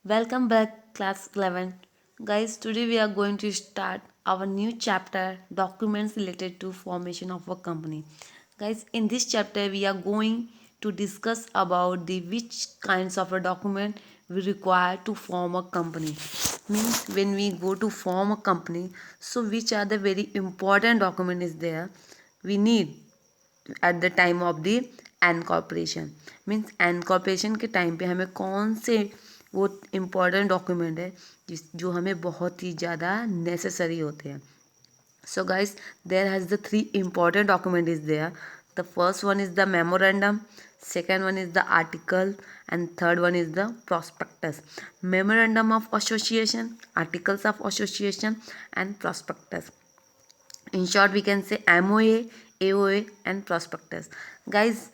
Welcome back, class 11. Guys, today we are going to start our new chapter documents related to formation of a company. Guys, in this chapter we are going to discuss about the which kinds of a document we require to form a company. Means when we go to form a company, so which are the very important document is there we need eight the time of the incorporation means incorporation के time पे हमें कौन से वो important document है जो हमें बहुत ही ज़्यादा नेसेसरी होते हैं. So guys, there has the three important document is there. The first one is the memorandum, second one is the article, and third one is the prospectus. Memorandum of association, articles of association, and prospectus. In short we can say MOA, AOA and prospectus. Guys,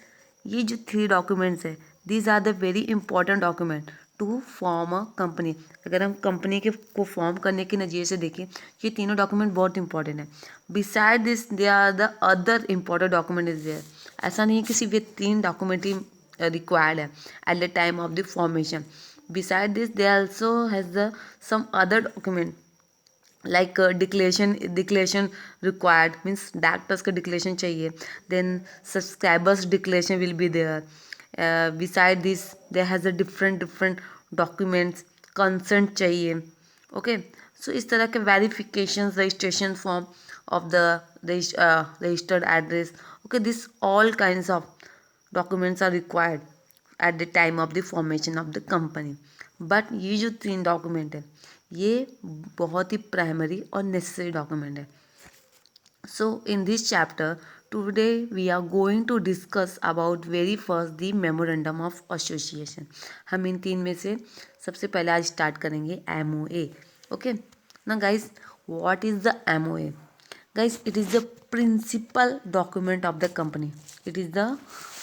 ये जो three documents है these are the very important document to form a company. अगर हम company के को form करने के नज़रिए से देखें ये तीनों डॉक्यूमेंट बहुत इंपॉर्टेंट है. Beside this they are the other important document is there. ऐसा नहीं है कि सिर्फ ये तीन डॉक्यूमेंट ही रिक्वायर्ड है at the time of the formation. Beside this they also has the some other document like declaration required means directors का डिक्लेरेशन चाहिए. Then subscribers declaration will be there. Beside this there has a different documents. Consent चाहिए. Okay, so इस तरह के verification registration form of the registered address. Okay, this all kinds of documents are required at the time of the formation of the company. But ये जो तीन document है ये बहुत ही प्राइमरी और नेसेसरी डॉक्यूमेंट है. So in this chapter today we are going to discuss about very first the memorandum of association. हम इन तीन में से सबसे पहले आज स्टार्ट करेंगे MOA. ओके ना guys, what is the MOA? Guys, it is the principal document of the company. It is the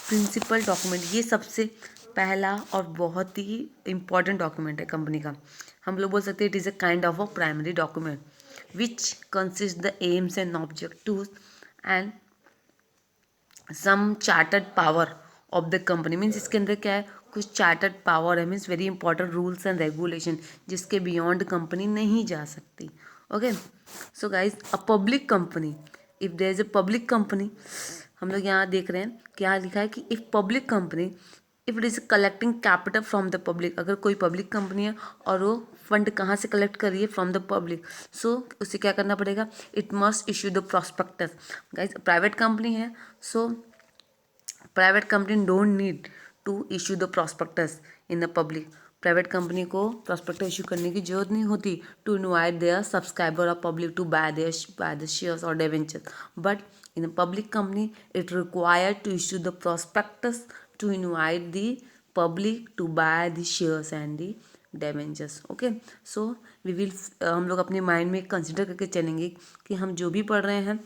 principal document. ये सबसे पहला और बहुत ही इम्पॉर्टेंट डॉक्यूमेंट है कंपनी का. हम लोग बोल सकते हैं it is a kind of a primary document which consist the aims and objectives and some chartered power of the company. Means इसके अंदर क्या है, कुछ चार्टर्ड पावर है. Means very important rules and regulation जिसके बियॉन्ड कंपनी नहीं जा सकती. Okay, so guys, a public company, if there is a public company, हम लोग यहाँ देख रहे हैं क्या लिखा है कि if public company, if it is collecting capital from the public. अगर कोई पब्लिक कंपनी है और वो फंड कहाँ से कलेक्ट कर रही है, फ्रॉम द पब्लिक, सो उसे क्या करना पड़ेगा, it must issue the prospectus. Guys, private company है, so private company don't need to issue the prospectus in the public. Private company को प्रॉस्पेक्टस इशू करने की जरूरत नहीं होती टू इनवाइट देयर सब्सक्राइबर और public to buy the shares और debentures. But in a public company it required to issue the prospectus to invite the public to buy the shares and the debentures. Okay, so we will, हम लोग अपने mind में consider करके चलेंगे कि हम जो भी पढ़ रहे हैं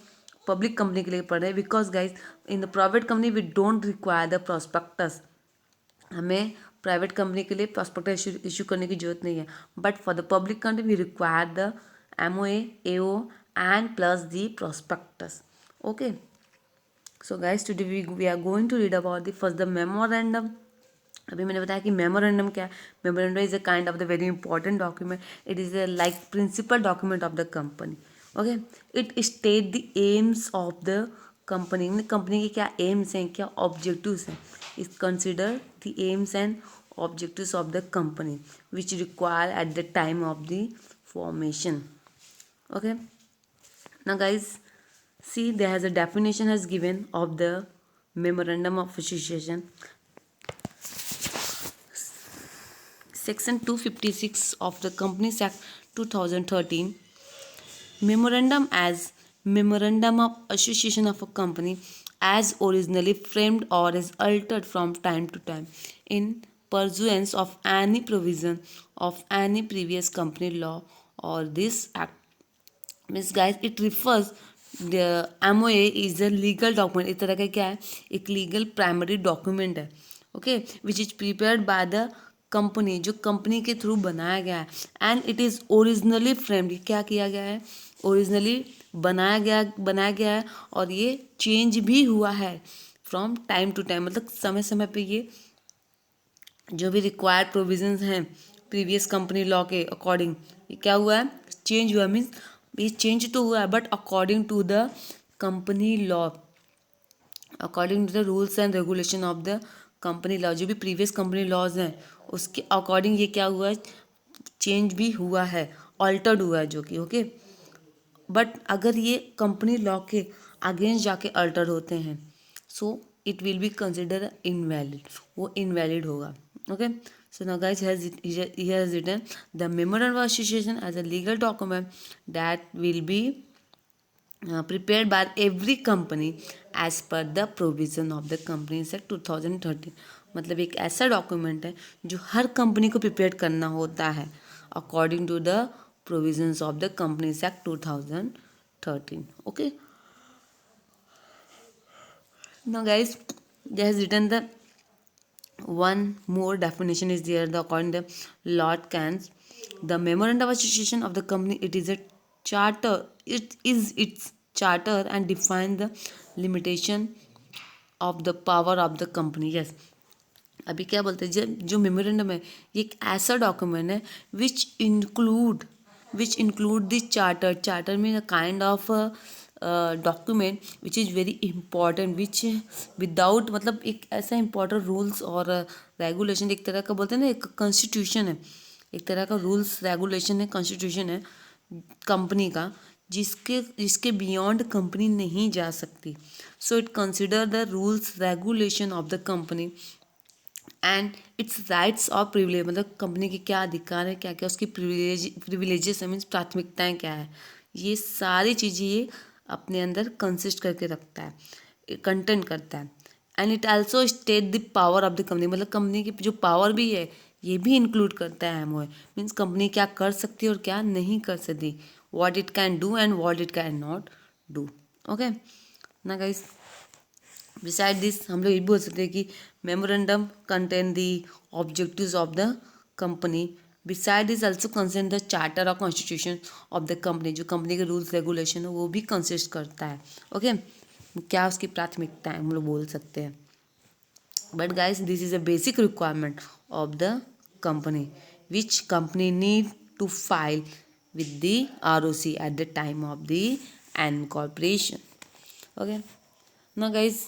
पब्लिक कंपनी के लिए पढ़ रहे हैं. Because guys, in the private company we don't require the prospectus. हमें प्राइवेट कंपनी के लिए प्रॉस्पेक्टस इशू करने की जरूरत नहीं है. But for the public company we require the MOA, AO and plus the prospectus. Okay, so guys, today we are going to read about the first the memorandum. अभी मैंने बताया कि मेमोरेंडम क्या है. Memorandum is a kind of the very important document. It is a like principal document of the company. Okay, it state the aims of the company. Company के क्या aims हैं, क्या ऑब्जेक्टिव्स हैं. Is consider the aims and objectives of the company which require at the time of the formation. Okay, now guys, see there has a definition has given of the memorandum of association. Section 256 of the Companies Act 2013. Memorandum as memorandum of association of a company as originally framed or is altered from time to time in pursuance of any provision of any previous company law or this act. Means guys, it refers the MOA is a legal document. इस तरह का क्या है, एक legal primary document है. Okay, which is prepared by the company, जो company के through बनाया गया है. And it is originally framed. क्या किया गया है, ओरिजिनली बनाया गया है और ये चेंज भी हुआ है फ्रॉम टाइम टू टाइम. मतलब समय समय पे ये जो भी रिक्वायर्ड प्रोविजंस हैं प्रीवियस कंपनी लॉ के अकॉर्डिंग ये क्या हुआ है, चेंज हुआ है। मीन्स ये चेंज तो हुआ है but according to the company law, according to the rules and regulation of the company law, जो भी प्रीवियस कंपनी लॉज हैं उसके अकॉर्डिंग ये क्या हुआ है, चेंज भी हुआ है, ऑल्टर्ड हुआ है जो कि ओके। बट अगर ये कंपनी लॉ के अगेंस्ट जाके अल्टर होते हैं so it will be consider invalid, वो इनवैलिड होगा okay. So now guys he has written the memorandum of association as a legal document that will be prepared by every company as per the provision of the Companies Act 2013। मतलब एक ऐसा document है जो हर company को prepare करना होता है according to the provisions of the companies act 2013 okay. Now guys there has written the one more definition is there, the according to Lord Cairns, the memorandum of association of the company, it is a charter, it is its charter and define the limitation of the power of the company। yes, अभी क्या बोलते हैं, जो memorandum है ये एक ऐसा document है which include the charter, charter mean a kind of document which is very important, which without मतलब एक ऐसा इंपॉर्टेंट रूल्स और रेगुलेशन, एक तरह का बोलते हैं ना एक कॉन्स्टिट्यूशन है, एक तरह का रूल्स रेगुलेशन है, कॉन्स्टिट्यूशन है कंपनी का, जिसके बियॉन्ड कंपनी नहीं जा सकती। So it consider the rules regulation of the company and it's rights और प्रिविलेज, मतलब कंपनी के क्या अधिकार है, क्या क्या उसकी प्रिविलेजेस है, मीन्स प्राथमिकताएं क्या है, ये सारी चीज़ें ये अपने अंदर कंसिस्ट करके रखता है, कंटेंट करता है। And it also state the power of the company, मतलब कंपनी की जो पावर भी है ये भी इंक्लूड करता है एमओए, मीन्स कंपनी क्या कर सकती है और क्या नहीं कर सकती, what it can do and what it can not do okay ना गाइस। बिसाइड दिस हम लोग ये भी बोल सकते हैं कि memorandum contain the objectives of the company, beside this also consent the charter और कॉन्स्टिट्यूशन ऑफ द कंपनी, जो कंपनी के रूल्स रेगुलेशन है वो भी कंसिस्ट करता है ओके। क्या उसकी प्राथमिकता है हम लोग बोल सकते हैं। But guys this is a basic requirement of the company which company need to file with the ROC at the time of the incorporation okay। now guys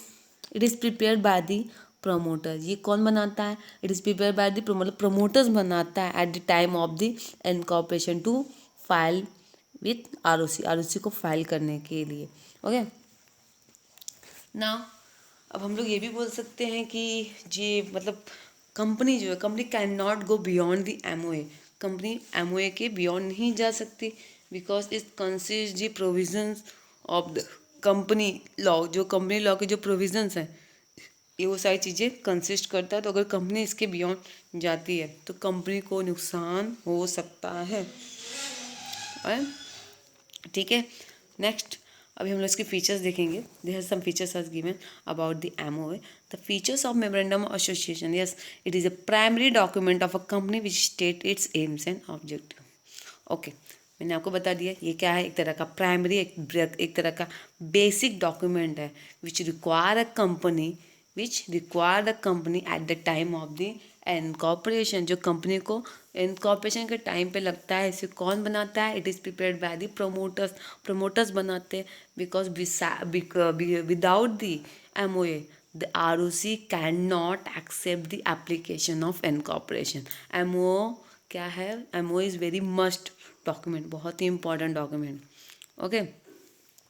it is prepared by the promoter, ये कौन बनाता है, it is prepared by the promoter, promoters बनाता है at the time of the incorporation to file with ROC को file करने के लिए ओके। now अब हम लोग ये भी बोल सकते हैं कि ये मतलब कंपनी जो है, company can not go beyond the MOA, company MOA के बियॉन्ड नहीं जा सकती because it consist the provisions of the company law, जो कंपनी लॉ के जो प्रोविजंस हैं ये वो सारी चीज़ें कंसिस्ट करता है। तो अगर कंपनी इसके बियॉन्ड जाती है तो कंपनी को नुकसान हो सकता है ठीक है। नेक्स्ट अभी हम लोग इसके फीचर्स देखेंगे। There are some features are given about the MOA. The features of memorandum of association, yes it is a primary document of a company which state its aims and objective okay. मैंने आपको बता दिया ये क्या है, एक तरह का प्राइमरी एक तरह का बेसिक डॉक्यूमेंट है which require a company at the time of the incorporation, जो कंपनी को इनकॉर्पोरेशन के टाइम पे लगता है। इसे कौन बनाता है, it is prepared by the promoters बनाते हैं because without the MOA the ROC cannot accept the application of incorporation। MO क्या है, MO is very must document, बहुत ही इंपॉर्टेंट डॉक्यूमेंट ओके।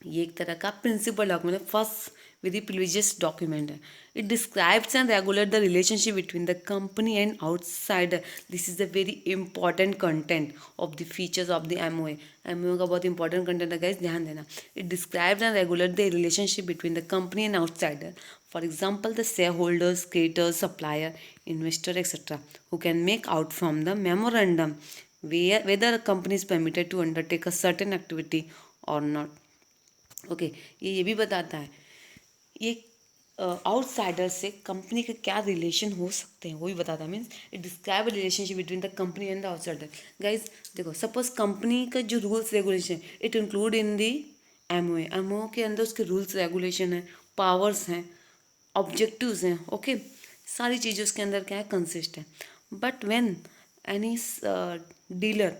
ये एक तरह का प्रिंसिपल डॉक्यूमेंट है, फर्स्ट विद प्रिविलेजेस डॉक्यूमेंट है। It describes and regulate the relationship between the company and outsider. This is the very important content of the features of the MOA. MOA का बहुत important content है guys, ध्यान देना। It describes and regulate the relationship between the company and outsider, for example the share holders, creditors, supplier, investor etcetera, who can make out from the memorandum whether a company is permitted to undertake a certain activity or not okay. ये भी बताता है ये outsider से company के क्या relation हो सकते हैं वो भी बताता है। Means it describe relationship between the company and the outsider. Guys देखो, सपोज कंपनी का जो rules regulation it include in the MOA, MO के अंदर उसके रूल्स रेगुलेशन है, पावर्स हैं, ऑब्जेक्टिव्स हैं ओके, सारी चीज़ें उसके अंदर क्या है कंसिस्ट है। बट व्हेन एनी डीलर,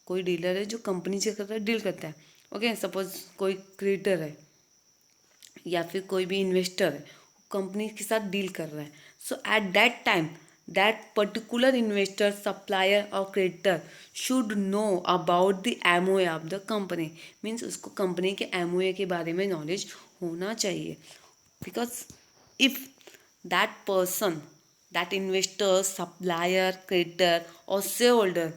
कोई डीलर है जो कंपनी से कर रहा है, डील करता है। ओके, सपोज कोई क्रिएटर है या फिर कोई भी इन्वेस्टर है, कंपनी के साथ डील कर रहा है। So at that time that particular investor, supplier और creditor should know about the MOA of the company. Means उसको कंपनी के एमओए के बारे में नॉलेज होना चाहिए। Because if that person, that investor, supplier, creditor और share holder,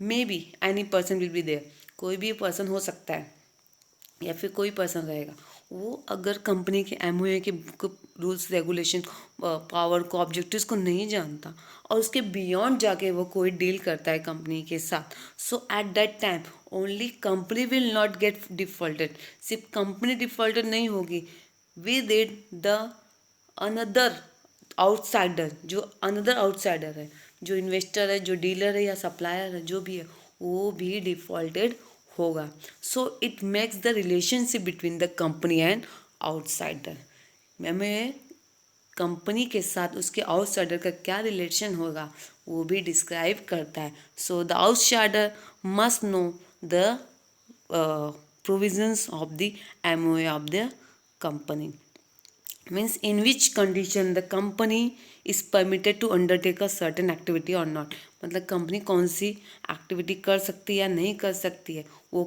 may be any person will be there, कोई भी पर्सन हो सकता है या फिर कोई पर्सन रहेगा, वो अगर कंपनी के एमओए के रूल्स, रेगुलेशन, पावर को, ऑब्जेक्टिव्स को नहीं जानता और उसके बियॉन्ड जाके वो कोई डील करता है कंपनी के साथ, so at that time only company will not get defaulted. सिर्फ कंपनी डिफॉल्टेड नहीं होगी, with it the another outsider, जो अनदर आउटसाइडर है, जो इन्वेस्टर है, जो डीलर है या सप्लायर है, जो भी है, वो भी डिफॉल्टेड होगा। So it makes the relationship between the company and outsider. हमें कंपनी के साथ उसके आउटसाइडर का क्या रिलेशन होगा वो भी डिस्क्राइब करता है। So the outsider must know the provisions of the MOA of the company, means in which condition the company is permitted to undertake a certain activity or not। मतलब company कौन सी activity कर सकती है या नहीं कर सकती है, वो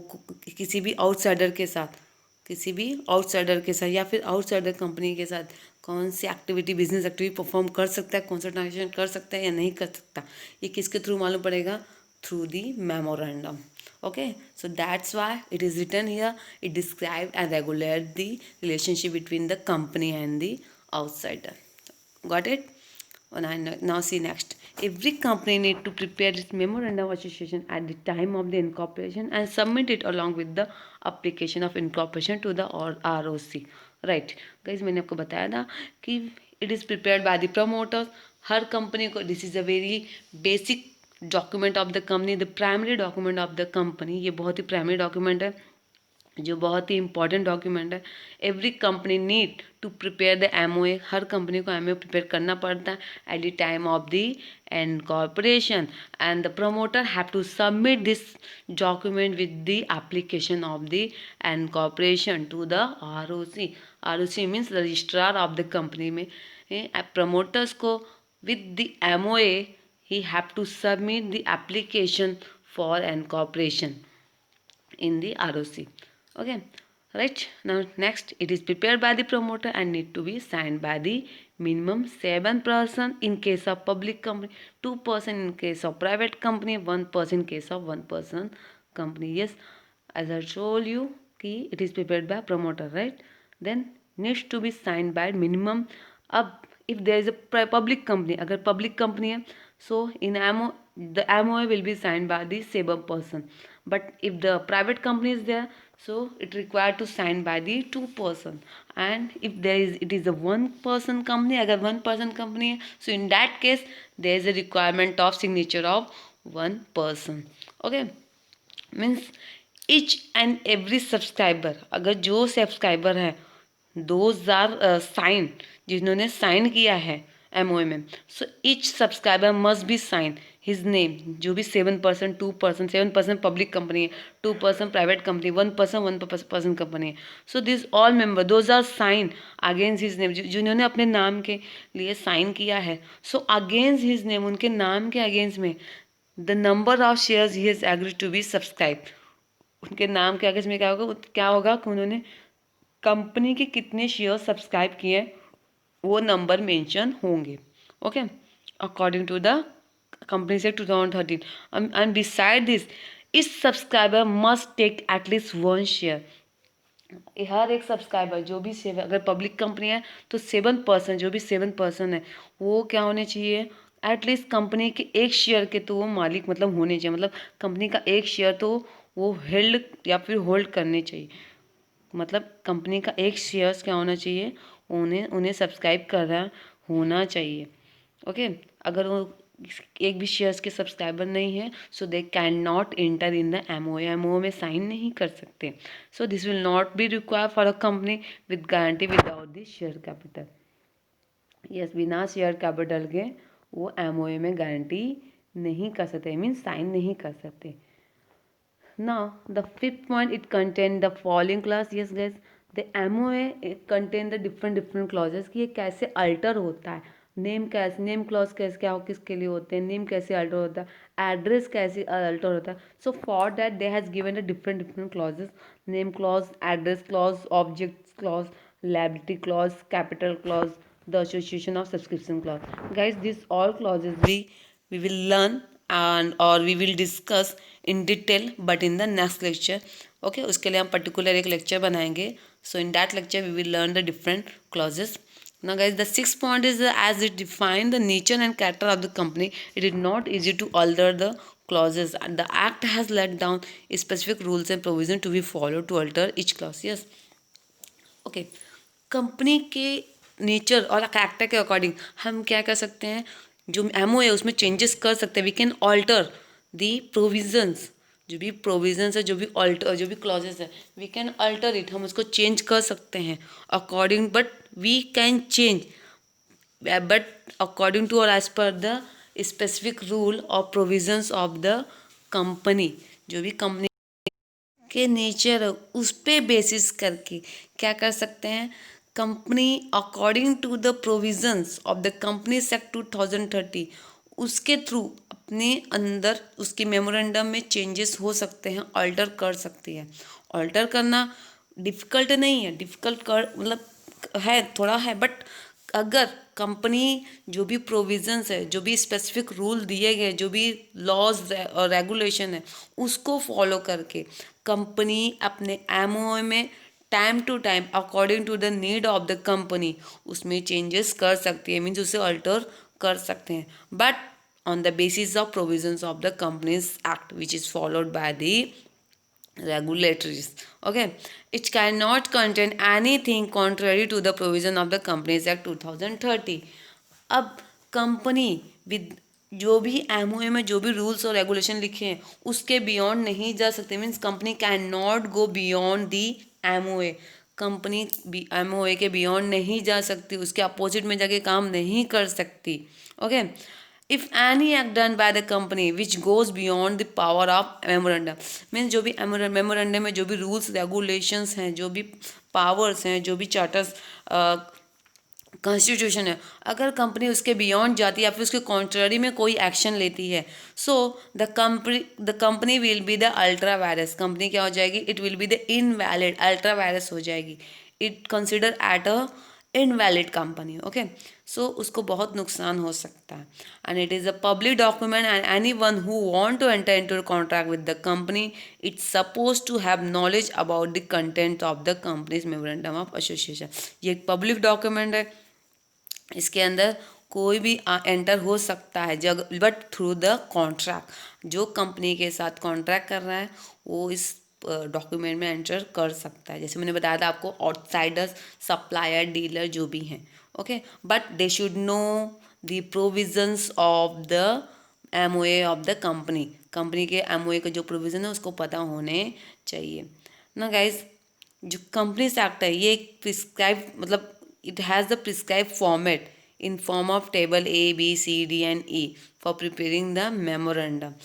किसी भी आउटसाइडर के साथ, किसी भी आउटसाइडर के साथ या फिर आउटसाइडर कंपनी के साथ कौन सी एक्टिविटी, बिजनेस एक्टिविटी परफॉर्म कर सकता है, कौन सा ट्रांजेक्शन कर सकता है या नहीं कर सकता, ये किसके थ्रू मालूम पड़ेगा? Through the memorandum. Okay, so that's why it is written here. It describes and regulates the relationship between the company and the outsider. Got it? And now see next. Every company need to prepare its memorandum of association at the time of the incorporation and submit it along with the application of incorporation to the ROC. Right, guys, मैंने आपको बताया था कि it is prepared by the promoters। हर company को, this is a very basic document of the company, the primary document of the company. ये बहुत ही प्राइमरी डॉक्यूमेंट है, जो बहुत ही इंपॉर्टेंट डॉक्यूमेंट है। Every company need to prepare the MOA. हर कंपनी को एमओए प्रिपेयर करना पड़ता है at the time of the incorporation, and the promoter have to submit this document with the application of the incorporation to the ROC. ROC means registrar of the company में promoters को with the MOA he have to submit the application for incorporation in the ROC. Okay, right. Now next, it is prepared by the promoter and need to be signed by the minimum 7% in case of public company, 2% in case of private company, 1% in case of 1% company. Yes, as I told you कि it is prepared by promoter, right? Then needs to be signed by minimum। अब if there is a public company, अगर public company है, so in MO the MOA will be signed by the same person, but if the private company is there, so it required to sign by the 2%, and if there is, it is a 1% company, अगर 1% company है, so in that case there is a requirement of signature of 1%। okay, means each and every subscriber, अगर जो subscriber है those are sign, जिन्होंने sign किया है MOA में, so each subscriber must be sign his name. जो भी 7%, 2%, 7% public company है, 2% प्राइवेट कंपनी, 1% कंपनी है, so this all member those are sign against his name, जिन्होंने अपने नाम के लिए साइन किया है, सो अगेंस्ट हिज नेम, उनके नाम के अगेंस्ट में the number of shares he has agreed to be subscribe. उनके नाम के आगे इसमें क्या होगा कि उन्होंने कंपनी के कितने शेयर सब्सक्राइब किए हैं वो नंबर मेंशन होंगे। Okay, according to the company से 2013। एंड बिसाइड दिस इस subscriber must take at least 1 share. हर एक सब्सक्राइबर जो भी 7, अगर पब्लिक कंपनी है तो 7%, जो भी 7% है वो क्या होने चाहिए, एटलीस्ट कंपनी के एक शेयर के तो वो मालिक मतलब होने चाहिए, मतलब कंपनी का एक शेयर तो वो हेल्ड या फिर होल्ड करने चाहिए। मतलब कंपनी का एक शेयर्स क्या होना चाहिए, उन्हें उन्हें सब्सक्राइब कर रहा होना चाहिए। ओके, अगर वो एक भी शेयर्स के सब्सक्राइबर नहीं है, so they can not enter in the MOA. MOA में साइन नहीं कर सकते। So this will not be require for a company with guarantee without the share capital. Yes, बिना शेयर कैपिटल के वो एमओए में गारंटी नहीं कर सकते, मीन्स साइन नहीं कर सकते. Now the fifth point, it contain the following clause. Yes guys, the MOA contain the different clauses कि ये कैसे अल्टर होता है. नेम कैसे, नेम क्लॉज कैसे क्या हो, किसके लिए होते हैं, नेम कैसे अल्टर होता है, एड्रेस कैसे अल्टर होता है. So for that they has given the different clauses. Name clause, address clause, object clause, liability clause, capital clause, the association of subscription clause. Guys, these all clauses we will learn and or we will discuss in detail but in the next lecture. Okay, उसके लिए हम particular एक lecture बनाएंगे. So in that lecture we will learn the different clauses. Now guys, the sixth point is as it define the nature and character of the company, it is not easy to alter the clauses. The act has laid down specific rules and provision to be followed to alter each clause. Yes. Okay, company के nature और character के according हम क्या कर सकते हैं, जो ammo है उसमें चेंजेस कर सकते हैं. We can alter the provisions, जो भी प्रोविजंस है, जो भी ऑल्टर, जो भी क्लॉजेस है, वी कैन अल्टर इट, हम उसको चेंज कर सकते हैं according. But we can change but according to और as per the specific rule और प्रोविजंस ऑफ द कंपनी. जो भी कंपनी के नेचर उस पे बेसिस करके क्या कर सकते हैं, company according to the provisions of the companies act 2030 उसके थ्रू अपने अंदर उसकी मेमोरेंडम में चेंजेस हो सकते हैं, ऑल्टर कर सकती है. ऑल्टर करना डिफ़िकल्ट नहीं है, डिफ़िकल्ट कर मतलब है, थोड़ा है, बट अगर कंपनी जो भी प्रोविजंस है, जो भी स्पेसिफिक रूल दिए गए, जो भी लॉज और रेगुलेशन है, उसको फॉलो करके कंपनी अपने एमओ में time to time according to the need of the company उसमें चेंजेस कर सकती है, मीन्स उसे अल्टर कर सकते हैं. But on the basis of provisions of the companies act which is followed by the regulatories. Okay, it cannot contain anything contrary to the provision of the Companies Act 2030. अब company with जो भी MOA में जो भी rules और regulation लिखे हैं उसके बियॉन्ड नहीं जा सकते, means company can not go beyond the MOA. Company MOA के बियॉन्ड नहीं जा सकती, उसके अपोजिट में जाके काम नहीं कर सकती. Okay, if any act done by the company which goes beyond the power of memorandum, means जो भी मेमोरेंडम में जो भी रूल्स रेगुलेशंस हैं, जो भी पावर्स हैं, जो भी चार्टर्स कॉन्स्टिट्यूशन है, अगर कंपनी उसके बियॉन्ड जाती है या फिर उसके कॉन्ट्ररी में कोई एक्शन लेती है, so the company will be the ultra vires. Company क्या हो जाएगी, it will be the invalid, ultra vires हो जाएगी. It consider at a invalid company. Okay, so उसको बहुत नुकसान हो सकता है. And it is a public document and any one who want to enter into contract with the company it's suppose to have knowledge about the content of the company's memorandum of association. ये एक public document है, इसके अंदर कोई भी enter हो सकता है, जग बट थ्रू द कॉन्ट्रैक्ट. जो कंपनी के साथ कॉन्ट्रैक्ट कर रहा है वो इस डॉक्यूमेंट में एंटर कर सकता है. जैसे मैंने बताया था आपको, आउटसाइडर्स, सप्लायर, डीलर जो भी हैं. Okay, but they should know the provisions of the MOA of the company. Company के एमओए का जो प्रोविज़न है उसको पता होने चाहिए ना गाइज. जो कंपनीज एक्ट है ये एक प्रिस्क्राइब, मतलब it has the prescribed format in form of table A, B, C, D and E for preparing the memorandum.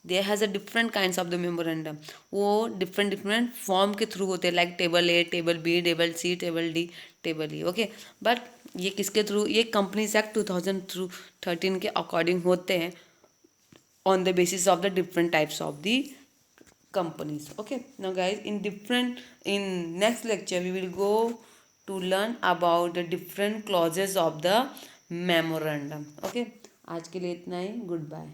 There has a different kinds of the memorandum. वो different form के through होते हैं, like table A, table B, table C, table D, table E. Okay, but ये किसके through, ये Companies Act 2013 के according होते हैं on the basis of the different types of the companies. Okay, now guys, in next lecture we will go to learn about the different clauses of the memorandum. Okay, आज के लिए इतना ही. Good bye.